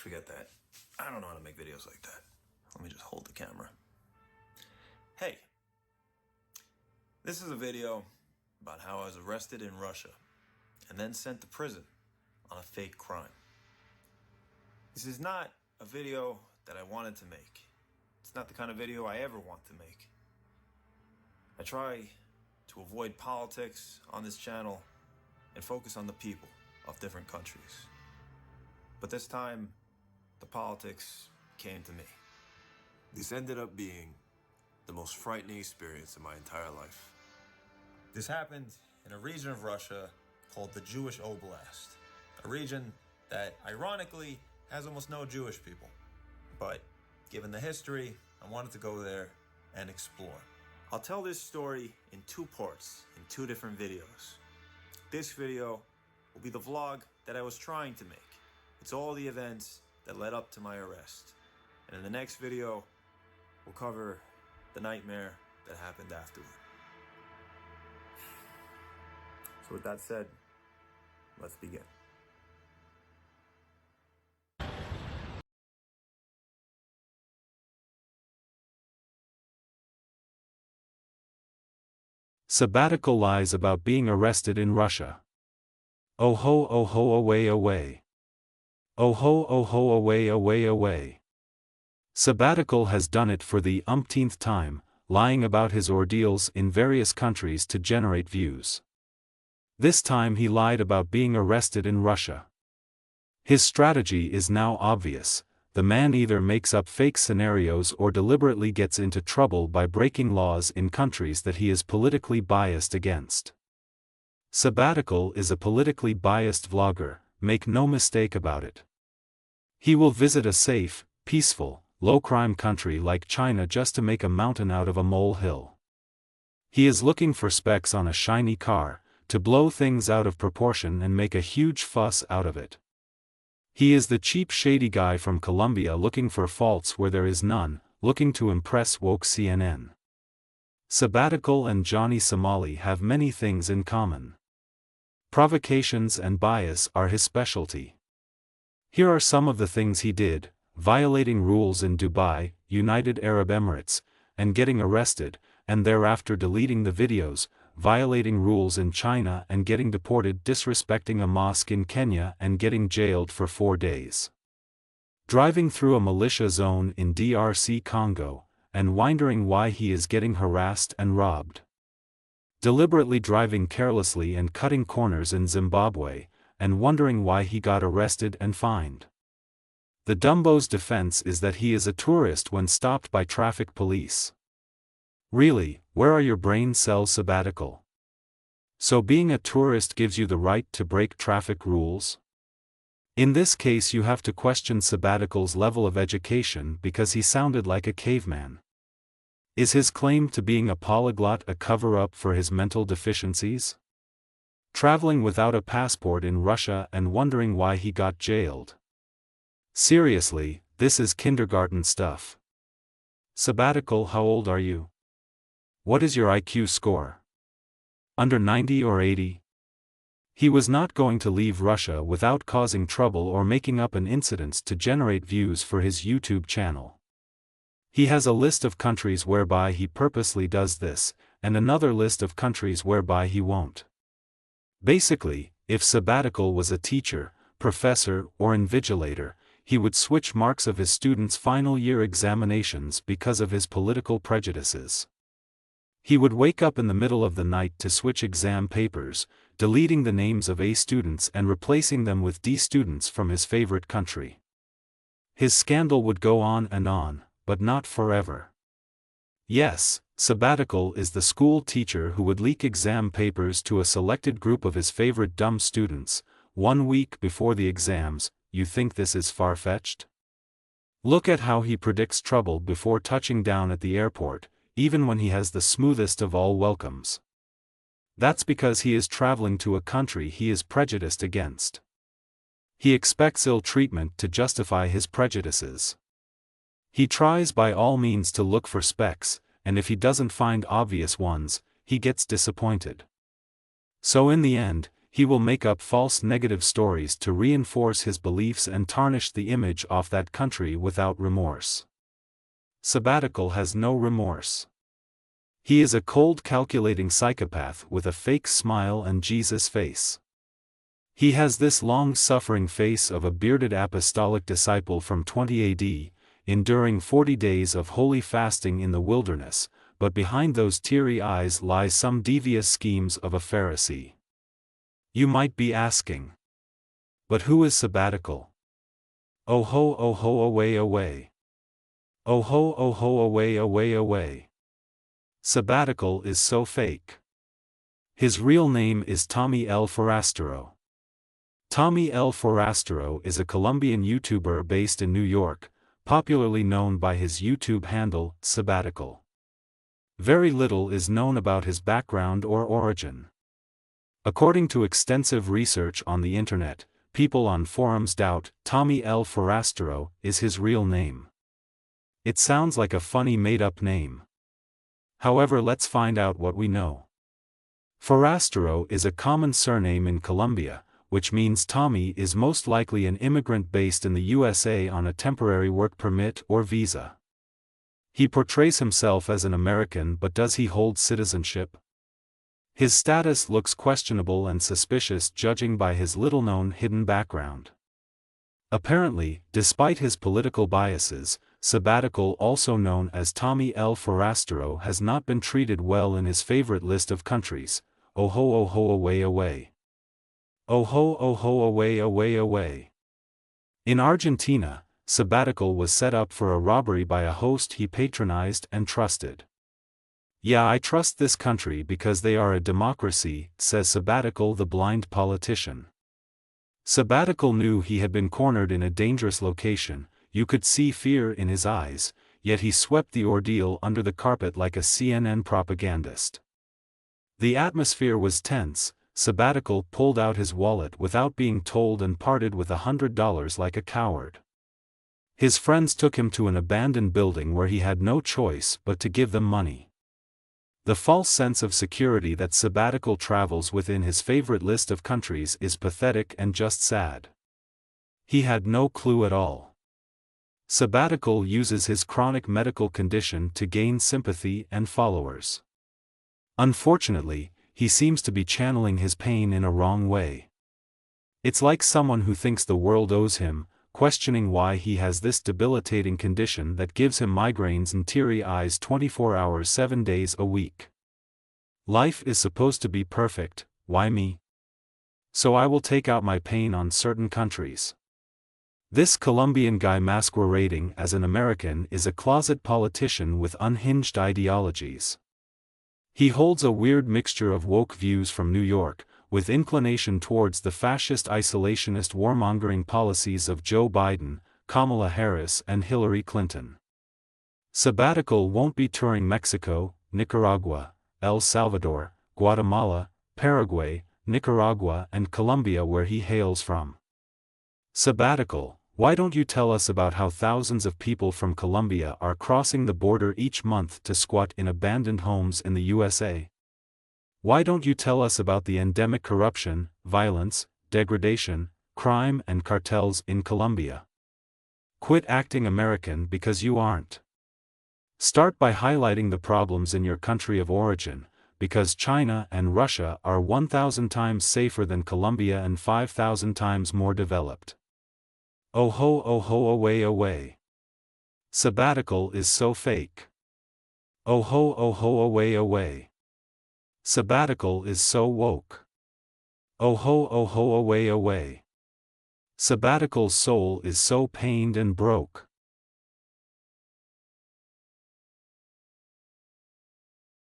Forget that. I don't know how to make videos like that. Let me just hold the camera. Hey, this is a video about how I was arrested in Russia and then sent to prison on a fake crime. This is not a video that I wanted to make. It's not the kind of video I ever want to make. I try to avoid politics on this channel and focus on the people of different countries. But this time, the politics came to me. This ended up being the most frightening experience of my entire life. This happened in a region of Russia called the Jewish Oblast, a region that ironically has almost no Jewish people. But given the history, I wanted to go there and explore. I'll tell this story in two parts, in two different videos. This video will be the vlog that I was trying to make. It's all the events that led up to my arrest. And in the next video, we'll cover the nightmare that happened afterward. So with that said, let's begin. Sabbatical lies about being arrested in Russia. Oh ho, away, away. Oh ho, away, away, away. Sabbatical has done it for the umpteenth time, lying about his ordeals in various countries to generate views. This time he lied about being arrested in Russia. His strategy is now obvious. The man either makes up fake scenarios or deliberately gets into trouble by breaking laws in countries that he is politically biased against. Sabbatical is a politically biased vlogger, make no mistake about it. He will visit a safe, peaceful, low-crime country like China just to make a mountain out of a molehill. He is looking for specks on a shiny car, to blow things out of proportion and make a huge fuss out of it. He is the cheap shady guy from Colombia looking for faults where there is none, looking to impress woke CNN. Sabbatical and Johnny Somali have many things in common. Provocations and bias are his specialty. Here are some of the things he did: violating rules in Dubai, United Arab Emirates, and getting arrested, and thereafter deleting the videos, violating rules in China and getting deported, disrespecting a mosque in Kenya and getting jailed for 4 days. Driving through a militia zone in DRC Congo, and wondering why he is getting harassed and robbed. Deliberately driving carelessly and cutting corners in Zimbabwe, and wondering why he got arrested and fined. The Dumbo's defense is that he is a tourist when stopped by traffic police. Really, where are your brain cells, Sabbatical? So being a tourist gives you the right to break traffic rules? In this case you have to question Sabbatical's level of education because he sounded like a caveman. Is his claim to being a polyglot a cover-up for his mental deficiencies? Traveling without a passport in Russia and wondering why he got jailed. Seriously, this is kindergarten stuff. Sabbatical, how old are you? What is your IQ score? Under 90 or 80? He was not going to leave Russia without causing trouble or making up an incident to generate views for his YouTube channel. He has a list of countries whereby he purposely does this, and another list of countries whereby he won't. Basically, if Sabbatical was a teacher, professor, or invigilator, he would switch marks of his students' final year examinations because of his political prejudices. He would wake up in the middle of the night to switch exam papers, deleting the names of A students and replacing them with D students from his favorite country. His scandal would go on, but not forever. Yes, Sabbatical is the school teacher who would leak exam papers to a selected group of his favorite dumb students, 1 week before the exams. You think this is far-fetched? Look at how he predicts trouble before touching down at the airport, even when he has the smoothest of all welcomes. That's because he is traveling to a country he is prejudiced against. He expects ill treatment to justify his prejudices. He tries by all means to look for specks, and if he doesn't find obvious ones, he gets disappointed. So in the end, he will make up false negative stories to reinforce his beliefs and tarnish the image of that country without remorse. Sabbatical has no remorse. He is a cold calculating psychopath with a fake smile and Jesus face. He has this long-suffering face of a bearded apostolic disciple from 20 AD, enduring 40 days of holy fasting in the wilderness, but behind those teary eyes lie some devious schemes of a Pharisee. You might be asking. But who is Sabbatical? Oh ho, away, away. Oh ho, away, away, away. Sabbatical is so fake. His real name is Tommy L. Forastero. Tommy L. Forastero is a Colombian YouTuber based in New York, popularly known by his YouTube handle, Sabbatical. Very little is known about his background or origin. According to extensive research on the internet, people on forums doubt Tommy L. Forastero is his real name. It sounds like a funny made-up name. However, let's find out what we know. Forastero is a common surname in Colombia, which means Tommy is most likely an immigrant based in the USA on a temporary work permit or visa. He portrays himself as an American, but does he hold citizenship? His status looks questionable and suspicious judging by his little-known hidden background. Apparently, despite his political biases, Sabbatical, also known as Tommy L. Forastero, has not been treated well in his favorite list of countries. Oh ho, away, away. Oh ho, away, away, away. In Argentina, Sabbatical was set up for a robbery by a host he patronized and trusted. Yeah, I trust this country because they are a democracy, says Sabbatical, the blind politician. Sabbatical knew he had been cornered in a dangerous location, you could see fear in his eyes, yet he swept the ordeal under the carpet like a CNN propagandist. The atmosphere was tense. Sabbatical pulled out his wallet without being told and parted with $100 like a coward. His friends took him to an abandoned building where he had no choice but to give them money. The false sense of security that Sabbatical travels within his favorite list of countries is pathetic and just sad. He had no clue at all. Sabbatical uses his chronic medical condition to gain sympathy and followers. Unfortunately, he seems to be channeling his pain in a wrong way. It's like someone who thinks the world owes him, questioning why he has this debilitating condition that gives him migraines and teary eyes 24 hours 7 days a week. Life is supposed to be perfect, why me? So I will take out my pain on certain countries. This Colombian guy masquerading as an American is a closet politician with unhinged ideologies. He holds a weird mixture of woke views from New York, with inclination towards the fascist isolationist warmongering policies of Joe Biden, Kamala Harris and Hillary Clinton. Sabbatical won't be touring Mexico, Nicaragua, El Salvador, Guatemala, Paraguay, Nicaragua and Colombia where he hails from. Sabbatical, why don't you tell us about how thousands of people from Colombia are crossing the border each month to squat in abandoned homes in the USA? Why don't you tell us about the endemic corruption, violence, degradation, crime and cartels in Colombia? Quit acting American because you aren't. Start by highlighting the problems in your country of origin, because China and Russia are 1,000 times safer than Colombia and 5,000 times more developed. Oh ho, away, away. Sabbatical is so fake. Oh ho, away, away. Sabbatical is so woke. Oh ho, away, away. Sabbatical's soul is so pained and broke.